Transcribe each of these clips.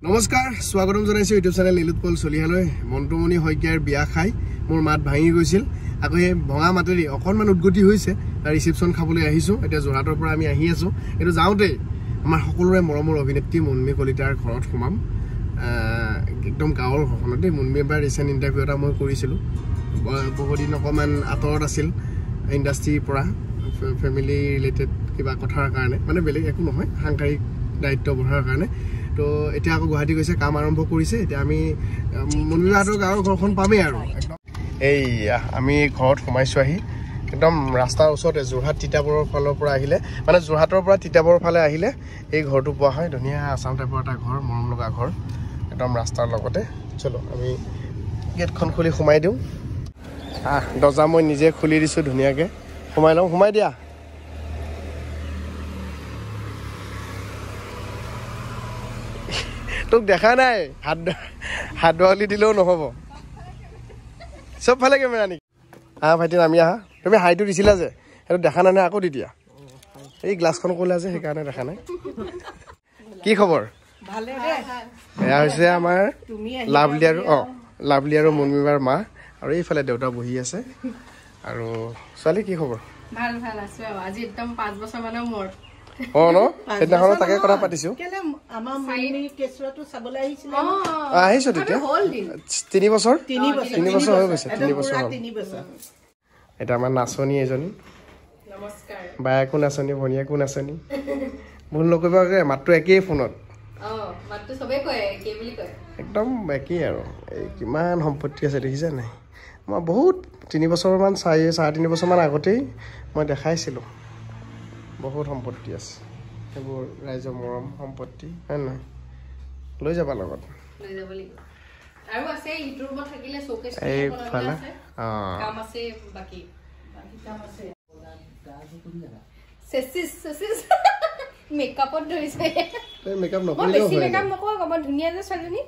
নমস্কাৰ স্বাগতম জনাইছো ইউটিউব চেনেল নীলোৎপল চলিহালৈ মন্টুমণি শইকীয়াৰ বিয়া খাই মোৰ মাত ভাঙি গৈছিল আকৌ এই ভঙা মাতেৰি অকণমান উদ্গতি হৈছে তাৰ ৰিসেপশন খাবলৈ আহিছো এতিয়া যোৰহাটৰ পৰা আমি আহি আছো এটো যাওঁতে আমাৰ সকলোৰে মৰমৰ অভিনেত্ৰী মুনমি কলিতাৰ ঘৰত সোমাম একদম গাঁৱৰ ঘৰখনতে মুনমি এবাৰ ৰিসেন্ট ইন্টাৰভিউ এটা মই কৰিছিলো বহুদিন অকমান আতৰত আছিল ইণ্ডাষ্ট্ৰিৰ পৰা ফ্যামিলি ৰিলেটেড কিবা কথাৰ কাৰণে মানে বেলেগ একো নহয় সাংসাৰিক দায়িত্ব বঢ়াৰ কাৰণে তো এতিয়া আকৌ গুৱাহাটী গৈছে কাম আৰম্ভ কৰিছে এতিয়া আমি মুনমিবাহঁতৰ গাঁৱৰ ঘৰখন পামেই আৰু একদম এই আমি ঘৰত সোমাইছো আহি একদম ৰাস্তাৰ ওচৰতে যোৰহাট তিতাবৰৰ ফালৰ পৰা আহিলে মানে যোৰহাটৰ পৰা তিতাবৰৰ ফালে আহিলে এই ঘৰটো পোৱা হয় ধুনীয়া আসাম টাইপৰ এটা ঘৰ মৰম লগা ঘৰ একদম ৰাস্তাৰ লগতে চলো আমি গেটখন খুলি সোমাই দিওঁ দৰ্জা মই নিজে খুলি দিছো ধুনীয়াকৈ সোমাই লওঁ সোমাই দিয়া তোক দেখা নাই হাত ধোৱালি দিলেও নহ'ব চব ফালে কেমেৰা নেকি ভাইটি নামি আহা তুমি হাইটো দিছিলা যে সেইটো দেখা নাই আকৌ দি দিয়া এই গ্লাছখন ক'লা যে সেইকাৰণে দেখা নাই কি খবৰ এয়া হৈছে আমাৰ লাভলি আৰু মুনমিবাৰ মা আৰু এইফালে দেউতা বহি আছে আৰু ছোৱালী কি খবৰ ভাল ভাল আছো আজি একদম 5 বছৰ মানৰ মোৰ ন সেইদিনাখন তাকে কথা পাতিছো আহিছো তেতিয়া 3 বছৰ হৈ গৈছে 3 বছৰ এটা আমাৰ নাচনী এজনী নমস্কাৰ বায়েকো নাচনী ভনীয়েকো নাচনী ভুল নকৰিবা মাতটো একেই ফোনত মাতটো সবে কয় কি বুলি কয় একদম একেই আৰু এই কিমান সম্পত্তি আছে দেখিছা নাই মই বহুত 3 বছৰমান 3.5 বছৰমান আগতেই মই দেখাইছিলোঁ বহুত সম্পত্তি আছে সেইবোৰ ৰাইজৰ মৰম সম্পত্তি হয় নহয় লৈ যাবা লগত লৈ যাব লাগিব আৰু আছে ইটো ৰুমত থাকিলে শোকেছ এই ফালে কাম আছে বাকি কাম আছে সেসিস মেকআপত ধৰিছে এই মেকআপ নকৰিলেও হয় বেছি মেকআপ নকৰা কবা ধুনীয়া যে ছোৱালীজনী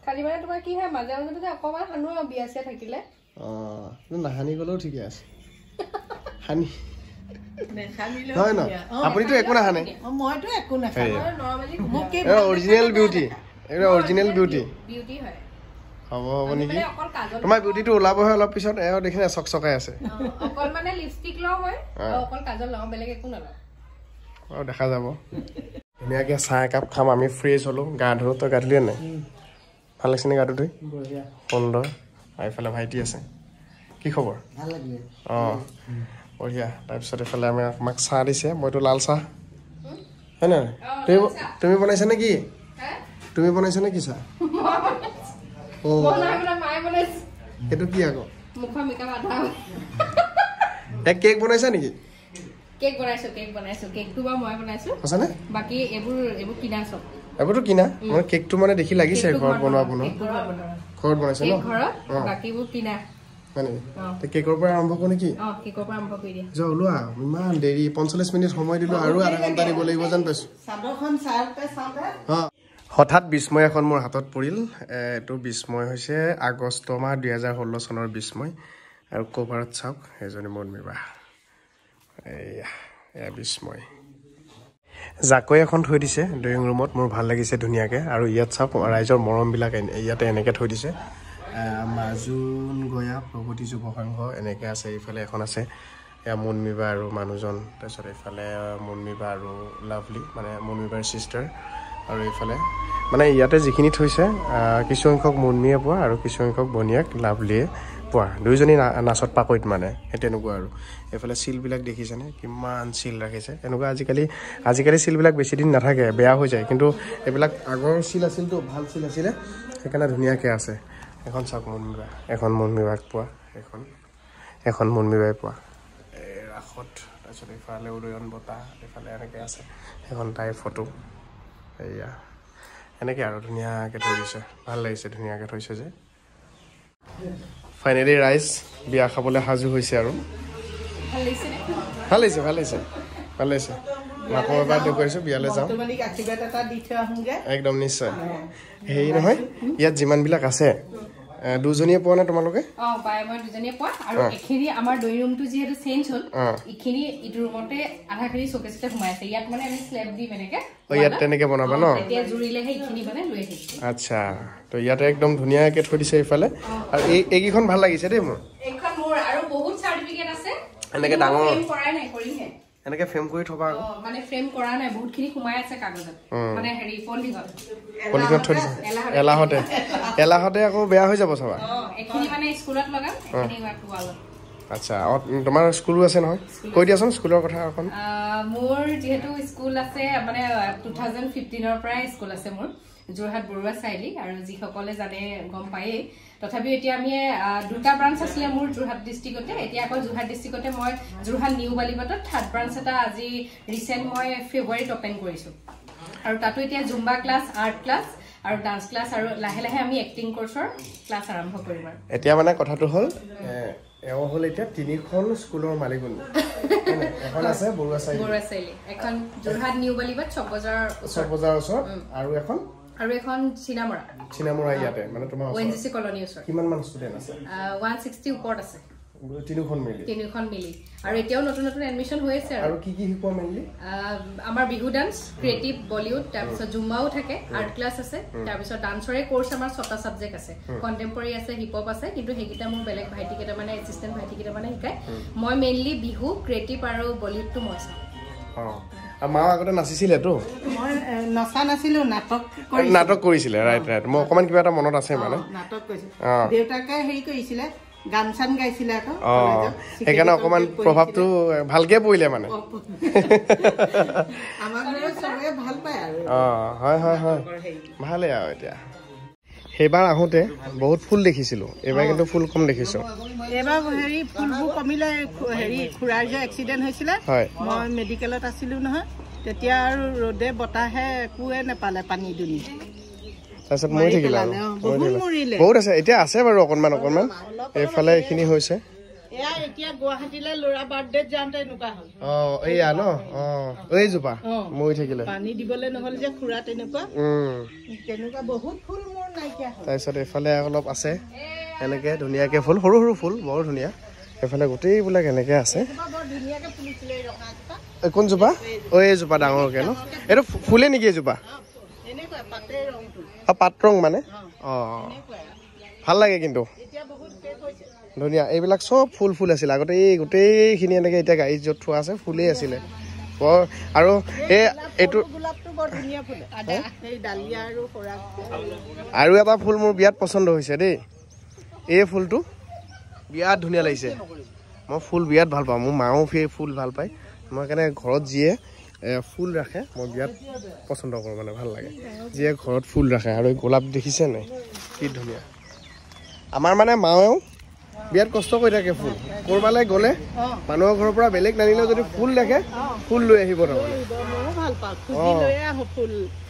খালি মানে তোমাৰ কি হয় মাজে মাজে অকমান হানো বিয়া আছে থাকিলে নাহানি গলেও ঠিকে আছে হানি হয় ন আপুনিতো একো নাহানে মইতো একো নাখাওঁ নৰমালি অৰিজিনেল বিউটি এটা অৰিজিনেল বিউটি হয় হ'ব নেকি তোমাৰ বিউটিটো ওলাবহে অলপ পিছত এও দেখিনে চকচকাই আছে অকল মানে লিপষ্টিক লওঁ মই অকল কাজল লওঁ বেলেগ একো নলওঁ আৰু দেখা যাব ধুনীয়াকৈ চাহ একাপ খাম আমি ফ্ৰেছ হ'লোঁ গা ধুলোঁ তই গা ধুলি নাই ভাল লাগিছে নে গাটো ধুই সুন্দৰ আৰু এইফালে ভাইটি আছে কি খবৰ বঢ়িয়া তাৰপিছত এইফালে আমাক চাহ দিছে মইতো লাল চাহ হয় নহয় তুমি বনাইছা নে কি তুমি বনাইছা নে কি চাহ সেইটো কি আকৌ কেক বনাইছা নেকি কেক বনাইছো কেকটো বা মই বনাইছো আছানে বাকি এইবোৰ কিনা সব এইবোৰটো কিনা মানে কেকটো মানে দেখি লাগিছে ঘৰত বনোৱা ঘৰত বনাইছে ন ঘৰত বাকিবোৰ কিনা মানে কেকৰ পৰা আৰম্ভ কৰোঁ নেকি কেকৰ পৰা আৰম্ভ কৰি দিয়া যোৱা ওলোৱা ইমান দেৰি 45 মিনিট সময় দিলোঁ আৰু আধা ঘণ্টা দিব লাগিব যেন পাইছোঁ হঠাৎ বিস্ময় এখন মোৰ হাতত পৰিল এইটো বিস্ময় হৈছে আগষ্ট মাহ 2016 চনৰ বিস্ময় আৰু কভাৰত চাওক এজনী মুনমিবা এয়া বিস্ময় জাকৈ এখন থৈ দিছে ড্ৰয়িং ৰুমত মোৰ ভাল লাগিছে ধুনীয়াকৈ আৰু ইয়াত চাওক ৰাইজৰ মৰমবিলাক ইয়াতে এনেকৈ থৈ দিছে মাজুন গয়া প্ৰগতি যুৱ সংঘ এনেকৈ আছে এইফালে এখন আছে এয়া মুনমিবা আৰু মানুহজন তাৰপিছত এইফালে মুনমিবা আৰু লাভলি মানে মুনমিবাৰ চিষ্টাৰ আৰু এইফালে মানে ইয়াতে যিখিনি থৈছে কিছুসংখ্যক মুনমিয়ে পোৱা আৰু কিছুসংখ্যক ভনীয়েক লাভলিয়ে পোৱা দুইজনী নাচত পাকৈত মানে সেই তেনেকুৱা আৰু এইফালে চিলবিলাক দেখিছেনে কিমান চিল ৰাখিছে এনেকুৱা আজিকালি চিলবিলাক বেছি দিন নাথাকে বেয়া হৈ যায় কিন্তু এইবিলাক আগৰ চিল আছিলতো ভাল চিল আছিলে সেইকাৰণে ধুনীয়াকৈ আছে এখন চাওক মুনমিবা এখন মুনমিবাক পোৱা এখন মুনমিবাই পোৱা ৰাসত তাৰপিছত এইফালে উদয়ন বঁটা এইফালে এনেকৈ আছে এখন তাইৰ ফটো এয়া এনেকৈ আৰু ধুনীয়াকৈ থৈ দিছে ভাল লাগিছে ধুনীয়াকৈ থৈছে যে ফাইনেলি ৰাইজ বিয়া খাবলৈ সাজু হৈছে আৰু ভাল লাগিছে মাকৰ এবাৰ দেখুৱাইছোঁ বিয়ালৈ যাওঁ একদম নিশ্চয় হেৰি নহয় ইয়াত যিমানবিলাক আছে দুজনীয়ে পোৱা নে তোমালোকে বাই মই দুজনীয়ে পোৱা আৰু এখিনি আমাৰ ড্ৰয়িং ৰুমটো যিহেতু চেঞ্জ হ'ল ইখিনি ইটো ৰুমতে আধাখিনি শোকেছতে সোমাই আছে ইয়াত মানে আমি স্ল্যাব দি এনেকে ইয়াত তেনেকে বনাবা ন এতিয়া জুৰিলেহে ইখিনি মানে লৈ আহিছো আচ্ছা তো ইয়াতে একদম ধুনীয়াকে থৈ দিছে ইফালে আৰু এইকেইখন ভাল লাগিছে দেই মোৰ এইখন মোৰ আৰু বহুত চাৰ্টিফিকেট আছে এনেকে ডাঙৰ ফ্ৰেম কৰাই নাই কৰিমহে এনেকে ফ্ৰেম কৰি থবা মানে ফ্ৰেম কৰা নাই বহুতখিনি সোমাই আছে কাগজত মানে হেৰি পলিথিনত থৈ দিছে এলাহতে আকৌ বেয়া হৈ যাব চাবা এখিনি মানে স্কুলত লগাম এখিনি ৱালত আচ্ছা তোমাৰ স্কুলো আছে নহয় কৈ দিয়াচোন স্কুলৰ কথা অকণ মোৰ যেহেতু স্কুল আছে মানে 2015 ৰ পৰা স্কুল আছে মোৰ যোৰহাট বৰুৱা চাইলি আৰু যিসকলে জানে গম পায়ে তথাপিও এতিয়া আমি দুটা ব্ৰাঞ্চ আছিল মোৰ যোৰহাট ডিস্ট্ৰিক্টতে এতিয়া আকৌ যোৰহাট ডিস্ট্ৰিক্টতে মই যোৰহাট নিউ বালিবাটত থাৰ্ড ব্ৰাঞ্চ এটা আজি ৰিসেন্ট মই ফেব্ৰুৱাৰীত ওপেন কৰিছো আৰু তাতো এতিয়া জুম্বা ক্লাছ আৰ্ট ক্লাছ আৰু ডান্স ক্লাছ আৰু লাহে লাহে আমি এক্টিং কোৰ্সৰ ক্লাছ আৰম্ভ কৰিম আৰু এতিয়া মানে কথাটো হ'ল এও হ'ল এতিয়া তিনিখন স্কুলৰ মালিকনী এখন আছে বৰুৱা চাইলি এখন যোৰহাট নিউ বালিবাট চক বজাৰৰ ওচৰত আৰু এখন চিনামৰা ইয়াতে মানে তোমাৰ ওএনজিসি কলনী ওচৰত কিমান মান ষ্টুডেন্ট আছে 160 ওপৰত আছে তিনিখন মিলি আৰু এতিয়াও নতুন নতুন এডমিশন হৈ আছে আৰু কি শিকোৱা মেইনলি আমাৰ বিহু ডান্স ক্ৰিয়েটিভ বলিউড তাৰপিছত জুম্বাও থাকে আৰ্ট ক্লাছ আছে তাৰপিছত ডান্সৰে কোৰ্স আমাৰ 6টা সাবজেক্ট আছে কন্টেম্পৰাৰী আছে হিপ হপ আছে কিন্তু হেকিটা মোৰ বেলেগ ভাইটিকেটা মানে এসিস্ট্যান্ট ভাইটিকেটা মানে শিকায় মই মেইনলি বিহু ক্ৰিয়েটিভ আৰু বলিউডটো মই চাওঁ মা আগতে নাচিছিলে তো মই নচা নাছিলো নাটক কৰিছিলে ৰাইট মই অকমান কিবা এটা মনত আছে মানে নাটক কৰিছিল দেউতাকে হেৰি কৰিছিলে গান চান গাইছিলে আকৌ সেইকাৰণে অকমান প্ৰভাৱটো ভালকে পৰিলে মানে আমাৰ ঘৰত সবে ভাল পায় আৰু হয় ভালে আৰু এতিয়া সেইবাৰ আহোঁতে বহুত ফুল দেখিছিলো এইবাৰ কিন্তু ফুল কম দেখিছো এবাৰ হেৰি ফুলবোৰ কমিলে হেৰি খুৰাৰ যে এক্সিডেন্ট হৈছিলে মই মেডিকেলত আছিলো নহয় তেতিয়া আৰু ৰ'দে বতাহে একোৱে নেপালে পানী দুনি তাৰপিছত মই থাকিলা বহুত আছে এতিয়া আছে বাৰু অকণমান এইফালে এইখিনি হৈছে এতিয়া গুৱাহাটীলৈ ল'ৰা বাৰ্থডেত যাওঁতে এনেকুৱা হ'ল এইয়া ন এইজোপা মই থাকিলে পানী দিবলৈ নহ'ল যে খুৰা তেনেকুৱা বহুত ফুল মোৰ নাইকিয়া হ'ল তাৰপিছত এইফালে অলপ আছে এনেকে ধুনীয়াকে ফুল সৰু সৰু ফুল বৰ ধুনীয়া এইফালে গোটেইবিলাক এনেকে আছে কোনজোপা এইজোপা ডাঙৰকে ন এইটো ফুলে নেকি এইজোপা পাত ৰং মানে ভাল লাগে কিন্তু ধুনীয়া এইবিলাক চব ফুল আছিলে আগতে এই গোটেইখিনি এনেকে এতিয়া গাড়ীত য'ত থোৱা আছে ফুলেই আছিলে বৰ আৰু এইটো আৰু এটা ফুল মোৰ বিৰাট পচন্দ হৈছে দেই এই ফুলটো বিৰাট ধুনীয়া লাগিছে মই ফুল বিৰাট ভাল পাওঁ মোৰ মাও ফুল ভাল পায় মই সেইকাৰণে ঘৰত যিয়ে ফুল ৰাখে মই বিৰাট পচন্দ কৰোঁ মানে ভাল লাগে যিয়ে ঘৰত ফুল ৰাখে আৰু গোলাপ দেখিছে নাই কি ধুনীয়া আমাৰ মানে মায়েও বিৰাট কষ্ট কৰি থাকে ফুল ক'ৰবালৈ গ'লে মানুহৰ ঘৰৰ পৰা বেলেগ নানিলেও যদি ফুল দেখে ফুল লৈ আহিব তাৰমানে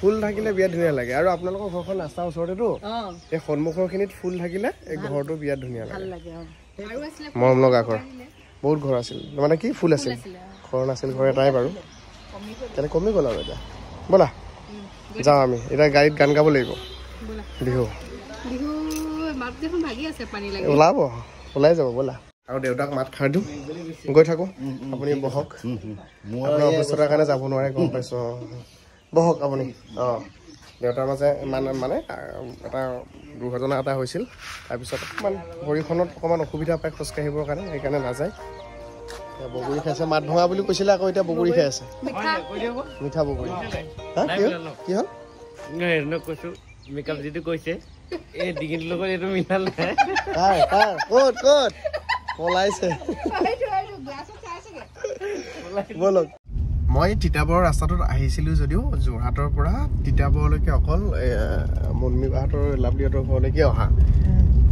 ফুল থাকিলে বিৰাট ধুনীয়া লাগে আৰু আপোনালোকৰ ঘৰখন ৰাস্তাৰ ওচৰতেতো এই সন্মুখৰ খিনিত ফুল থাকিলে এই ঘৰটো বিৰাট ধুনীয়া লাগে মৰম লগা ঘৰ বহুত ঘৰ আছিল মানে কি ফুল আছিল ঘৰ নাছিল ঘৰ এটাই বাৰু তেনে কমি গ'ল আৰু এতিয়া ব'লা যাওঁ আমি এতিয়া গাড়ীত গান গাব লাগিব বিহু ওলাই যাব ব'লা আৰু দেউতাক মাত খাই দিওঁ গৈ থাকোঁ আপুনি বহক আপোনাৰ অসুস্থতাৰ কাৰণে যাব নোৱাৰে গম পাইছোঁ বহক আপুনি দেউতাৰ মাজে মানে এটা দুৰ্ঘটনা এটা হৈছিল তাৰপিছত অকণমান ভৰিখনত অকণমান অসুবিধা পায় খোজকাঢ়িবৰ কাৰণে সেইকাৰণে নাযায় বগৰী খাইছে মাত ভঙা বুলি কৈছিলে আকৌ এতিয়া বগৰী খাই আছে মিঠা বগৰী কি হ'ল কৈছোঁ মেকআপ যিটো কৈছে এই ডিঙিৰ লগত এইটো মিলালে ক'ত পলাইছে ব'লক মই তিতাবৰৰ ৰাস্তাটোত আহিছিলোঁ যদিও যোৰহাটৰ পৰা তিতাবৰলৈকে অকল মুন্মি বাহঁতৰ লাভলীহঁতৰ ঘৰলৈকে অহা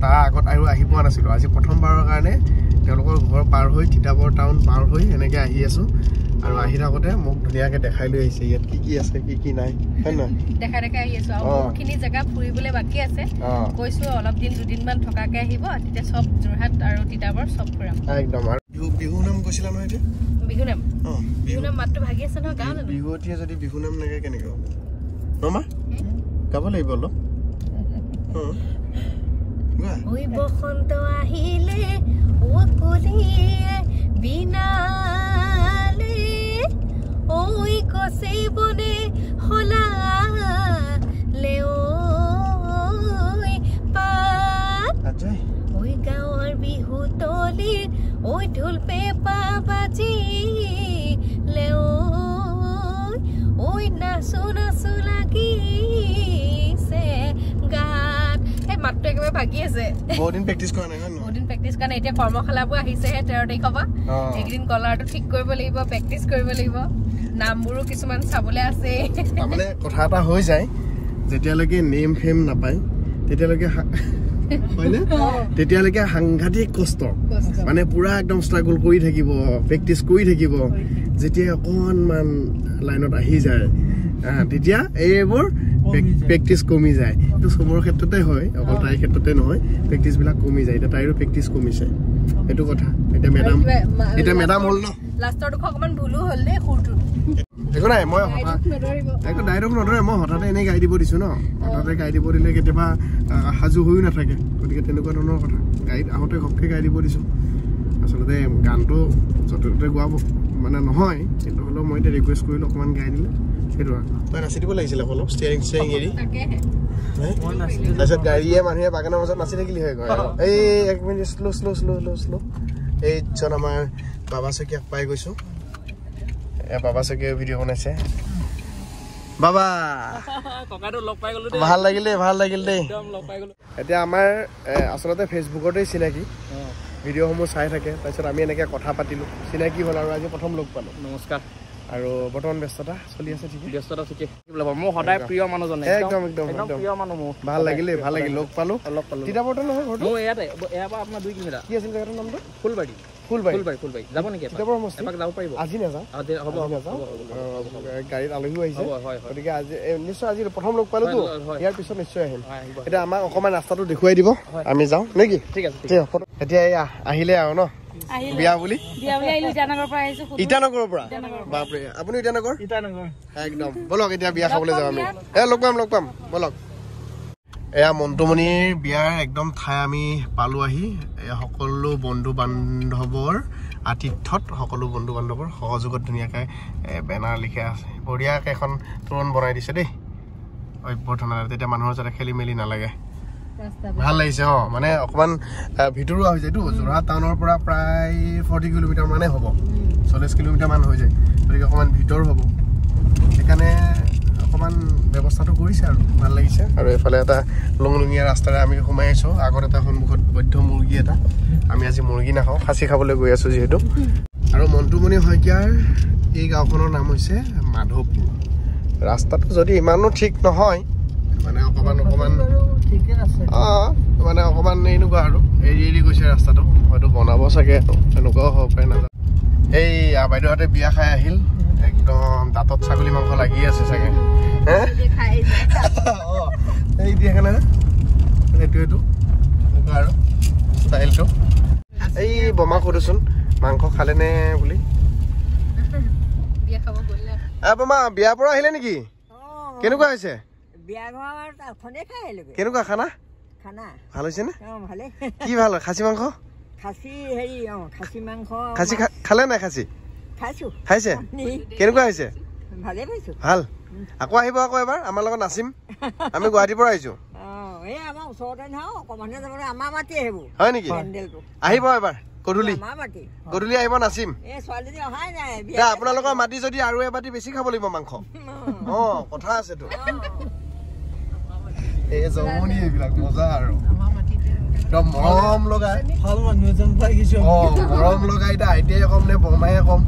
তাৰ আগত আৰু আহি পোৱা নাছিলোঁ আজি প্ৰথমবাৰৰ কাৰণে তেওঁলোকৰ ঘৰ পাৰ হৈ তিতাবৰ টাউন পাৰ হৈ এনেকৈ আহি আছোঁ আৰু আহি থাকোঁতে মোক ধুনীয়াকৈ দেখাই লৈ আহিছে ইয়াত কি আছে কি নাই হয় নহয় দেখাই আহি আছোঁ আৰু বহুতখিনি জেগা ফুৰিবলৈ বাকী আছে কৈছোঁ অলপ দিন দুদিনমান থকাকৈ আহিব তেতিয়া চব যোৰহাট আৰু তিতাবৰ চব ফুৰাম একদম আৰু বিহু নাম কৈছিলা নহয় এতিয়া বিহু নাম মাতটো ভাগি আছে নহয় গাঁও বিহুৱতীয়ে যদি বিহু নাম নাগায় কেনেকৈ হ'ব নমা গাব লাগিব অলপ ওই বসন্ত আহিলে ও কলিয়ে বিনালে ওই কসে বনে হলালে ওই পাত ওই গাঁৱৰ বিহু তলিৰ ওই ঢোল পেঁপা বাজিলে ওই নাচো নাচো লাগিছে গাত এই মাতটো একেবাৰে ভাগি আছে বহুত দিন প্ৰেক্টিছ কৰা নাই বহুত দিন প্ৰেক্টিছ কৰা নাই এতিয়া কৰ্মশালাবোৰ আহিছেহে 13 তাৰিখৰ পৰা এইকেইদিন কলাৰটো ঠিক কৰিব লাগিব প্ৰেক্টিছ কৰিব লাগিব নামবোৰো কিছুমান চাবলৈ আছে মানে কথা এটা হৈ যায় যেতিয়ালৈকে নেম ফেম নাপায় তেতিয়ালৈকে হয়নে তেতিয়ালৈকে সাংঘাতিক কষ্ট মানে পুৰা একদম ষ্ট্ৰাগল কৰি থাকিব প্ৰেক্টিছ কৰি থাকিব যেতিয়া অকণমান লাইনত আহি যায় তেতিয়া এইবোৰ প্ৰেক্টিছ কমি যায় এইটো চবৰ ক্ষেত্ৰতে হয় অকল তাইৰ ক্ষেত্ৰতে নহয় প্ৰেক্টিছবিলাক কমি যায় এতিয়া তাইৰো প্ৰেক্টিছ কমিছে এইটো কথা এতিয়া মেডাম হ'ল ন লাষ্টৰ দুখ অকণমান ভুলো হ'ল দেই সুৰটো একো নাই মই একো ডাইৰেক্ট নধৰে মই হঠাতে এনেই গাই দিব দিছোঁ ন হঠাতে গাই দিব দিলে কেতিয়াবা সাজু হৈও নাথাকে গতিকে তেনেকুৱা ধৰণৰ কথা গাড়ীত আহোঁতে ঘপকৈ গাই দিব দিছোঁ আচলতে গানটো য'তে ত'তে গোৱা মানে নহয় কিন্তু হ'লেও মই এতিয়া ৰিকুৱেষ্ট কৰিলোঁ অকণমান গাই দিলে সেইটো তই নাচি দিব লাগিছিলে অলপ ষ্টিয়াৰিং এৰি তাৰপিছত গাড়ীয়ে মানুহে বাগানৰ মাজত নাচি থাকিলে হয় গৈ এই 1 মিনিট শ্ল' এইজন আমাৰ বাবা চকীয়াক পাই গৈছোঁ বাবা চকীয়া ভিডিঅ' বনাইছে বাবা ভাল লাগিল দেই এতিয়া আমাৰ আচলতে ফেচবুকতেই চিনাকি ভিডিঅ'সমূহ চাই থাকে তাৰপিছত আমি এনেকৈ কথা পাতিলোঁ চিনাকি হ'ল আৰু আজি প্ৰথম লগ পালোঁ নমস্কাৰ আৰু বৰ্তমান ব্যস্ততা চলি আছে ঠিক ব্যস্ততা ঠিকে মোৰ সদায় প্ৰিয় মানুহজন একদম প্ৰিয় মানুহ মোৰ ভাল লাগিলে লগ পালোঁ তিতাবৰটো নহয় ঘৰটো মোৰ ইয়াতে ইয়াৰ পৰা আপোনাৰ 2 কিলোমিটাৰ কি আছিল জেগাটোৰ নামটো ফুলবাৰী যাব নেকি এপাক যাব পাৰিব আজি নাযাওঁ হ'ব গাড়ীত আলহীও আহিছে গতিকে আজি নিশ্চয় আজি প্ৰথম লগ পালোঁতো ইয়াৰ পিছত নিশ্চয় আহিম এতিয়া আমাক অকণমান ৰাস্তাটো দেখুৱাই দিব আমি যাওঁ নেকি ঠিক আছে এতিয়া এয়া আহিলে আৰু ন বিয়া বুলি ইটানগৰৰ পৰা বাপৰে আপুনি ইটানগৰ একদম বলক এতিয়া বিয়া খাবলৈ যাওঁ আমি লগ পাম বলক এয়া মন্টুমণিৰ বিয়াৰ একদম ঠাই আমি পালোঁ আহি সকলো বন্ধু বান্ধৱৰ আতিথ্যত সকলো বন্ধু বান্ধৱৰ সহযোগত ধুনীয়াকৈ বেনাৰ লিখা আছে বঢ়িয়াকৈ এখন তোৰণ বনাই দিছে দেই অভ্যৰ্থনা তেতিয়া মানুহৰ যাতে খেলি মেলি নালাগে ভাল লাগিছে মানে অকণমান ভিতৰুৱা হৈ যায়তো যোৰহাট টাউনৰ পৰা প্ৰায় 40 কিলোমিটাৰ মানে হ'ব 40 কিলোমিটাৰ মান হৈ যায় গতিকে অকণমান ভিতৰ হ'ব সেইকাৰণে অকণমান ব্যৱস্থাটো কৰিছে আৰু ভাল লাগিছে আৰু এইফালে এটা লংলঙীয়া ৰাস্তাৰে আমি সোমাই আছোঁ আগত এটা সন্মুখত বৈধ মুৰ্গী এটা আমি আজি মুৰ্গী নাখাওঁ খাচী খাবলৈ গৈ আছোঁ যিহেতু আৰু মন্টুমণি শইকীয়াৰ এই গাঁওখনৰ নাম হৈছে মাধৱপুৰ ৰাস্তাটো যদি ইমানো ঠিক নহয় মানে অকণমান মানে অকণমান এনেকুৱা আৰু এৰি গৈছে ৰাস্তাটো হয়তো বনাব চাগে এনেকুৱাও হ'ব পাৰে নাজানো এই বাইদেউহঁতে বিয়া খাই আহিল একদম দাঁতত ছাগলী মাংস লাগি আছে চাগে এই দিয়ে কেনে এইটো এনেকুৱা আৰু ষ্টাইলটো এই বমা সুধোচোন মাংস খালেনে বুলি বমা বিয়াৰ পৰা আহিলে নেকি কেনেকুৱা হৈছে কেনেকুৱা খানা ভাল হৈছে নে কি ভাল খাচী মাংস খাচী খালে নাই খাচী খাইছে কেনেকুৱা হৈছে ভাল আকৌ আহিব আকৌ এবাৰ আমাৰ লগত নাচিম আমি গুৱাহাটীৰ পৰা আহিছো হয় নেকি আহিব এবাৰ গধূলি আহিব নাচিম আপোনালোকৰ মাটি যদি আৰু এবাটি বেছি খাব লাগিব মাংস কথা আছেতো এই জমনি এইবিলাক মজা আৰু একদম মৰম লগাই মৰম লগাই এতিয়া আইতাই কম নে বৰমায়ে কম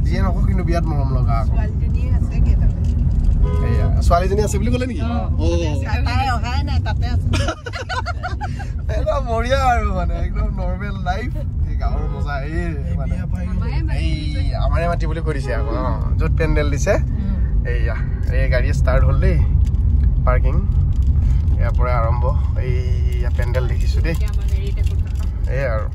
যিয়ে নকওঁ কিন্তু বিয়াত মৰম লগা ছোৱালীজনী আছে বুলি ক'লে নেকি একদম বঢ়িয়া আৰু মানে একদম নৰ্মেল লাইফ গাঁৱৰ মজা এই আমাৰে মাটি বুলি কৈ দিছে আকৌ য'ত পেণ্ডেল দিছে এইয়া এই গাড়ী ষ্টাৰ্ট হ'ল দেই পাৰ্কিং ইয়াৰ পৰা আৰম্ভ এই পেণ্ডেল দেখিছোঁ দেই এই আৰু